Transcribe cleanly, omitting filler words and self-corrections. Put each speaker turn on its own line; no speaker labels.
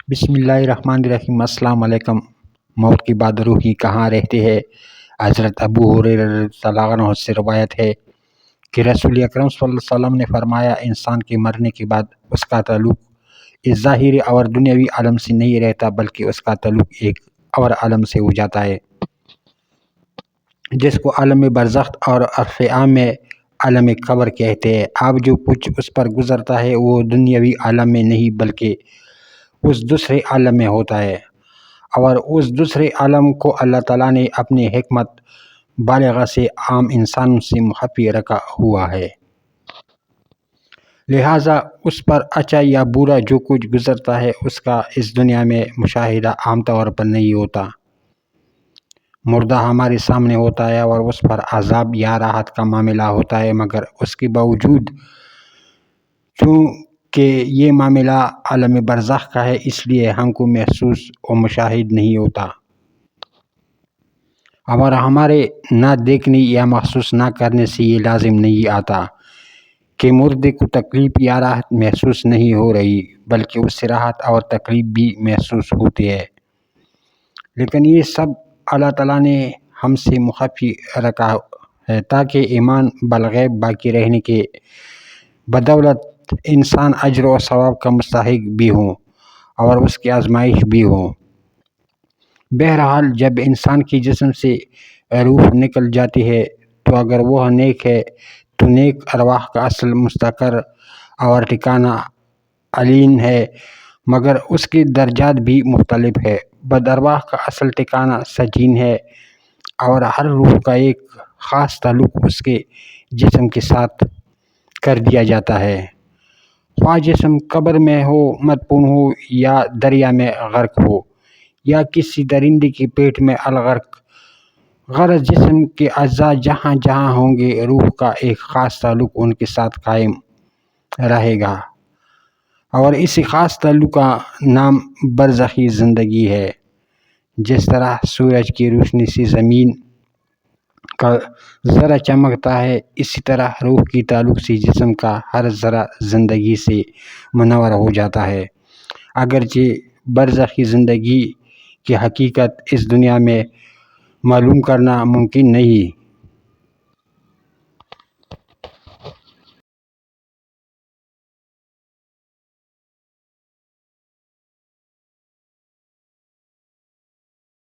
بسم اللہ الرحمن الرحیم۔ السلام علیکم۔ موت کے بعد روحی کہاں رہتی ہے؟ حضرت ابو ہریرہ رضی اللہ عنہ سے روایت ہے کہ رسول اکرم صلی اللہ علیہ وسلم نے فرمایا، انسان کے مرنے کے بعد اس کا تعلق اس ظاہری اور دنیاوی عالم سے نہیں رہتا، بلکہ اس کا تعلق ایک اور عالم سے ہو جاتا ہے، جس کو عالم برزخ اور عرف عام میں عالم قبر کہتے ہیں۔ اب جو کچھ اس پر گزرتا ہے وہ دنیاوی عالم میں نہیں بلکہ اس دوسرے عالم میں ہوتا ہے، اور اس دوسرے عالم کو اللہ تعالیٰ نے اپنی حکمت بالغہ سے عام انسانوں سے مخفی رکھا ہوا ہے، لہٰذا اس پر اچھا یا برا جو کچھ گزرتا ہے اس کا اس دنیا میں مشاہدہ عام طور پر نہیں ہوتا۔ مردہ ہمارے سامنے ہوتا ہے اور اس پر عذاب یا راحت کا معاملہ ہوتا ہے، مگر اس کے باوجود چونکہ یہ معاملہ عالم برزخ کا ہے، اس لیے ہم کو محسوس و مشاہد نہیں ہوتا، اور ہمارے نہ دیکھنے یا محسوس نہ کرنے سے یہ لازم نہیں آتا کہ مردے کو تکلیف یا راحت محسوس نہیں ہو رہی، بلکہ اس سے راحت اور تکلیف بھی محسوس ہوتی ہے، لیکن یہ سب اللہ تعالیٰ نے ہم سے مخفی رکھا ہے تاکہ ایمان بالغیب باقی رہنے کے بدولت انسان اجر و ثواب کا مستحق بھی ہوں اور اس کی آزمائش بھی ہو۔ بہرحال جب انسان کے جسم سے روح نکل جاتی ہے تو اگر وہ نیک ہے تو نیک ارواح کا اصل مستقر اور ٹھکانہ علین ہے، مگر اس کے درجات بھی مختلف ہے۔ بد ارواح کا اصل ٹھکانہ سجین ہے، اور ہر روح کا ایک خاص تعلق اس کے جسم کے ساتھ کر دیا جاتا ہے، خواہ جسم قبر میں ہو، مدفون ہو، یا دریا میں غرق ہو، یا کسی درندے کے پیٹ میں الغرق۔ غرض جسم کے اعضاء جہاں جہاں ہوں گے، روح کا ایک خاص تعلق ان کے ساتھ قائم رہے گا، اور اسی خاص تعلق کا نام برزخی زندگی ہے۔ جس طرح سورج کی روشنی سے زمین کا ذرہ چمکتا ہے، اسی طرح روح کی تعلق سے جسم کا ہر ذرہ زندگی سے منور ہو جاتا ہے۔ اگرچہ برزخی زندگی کی حقیقت اس دنیا میں معلوم کرنا ممکن نہیں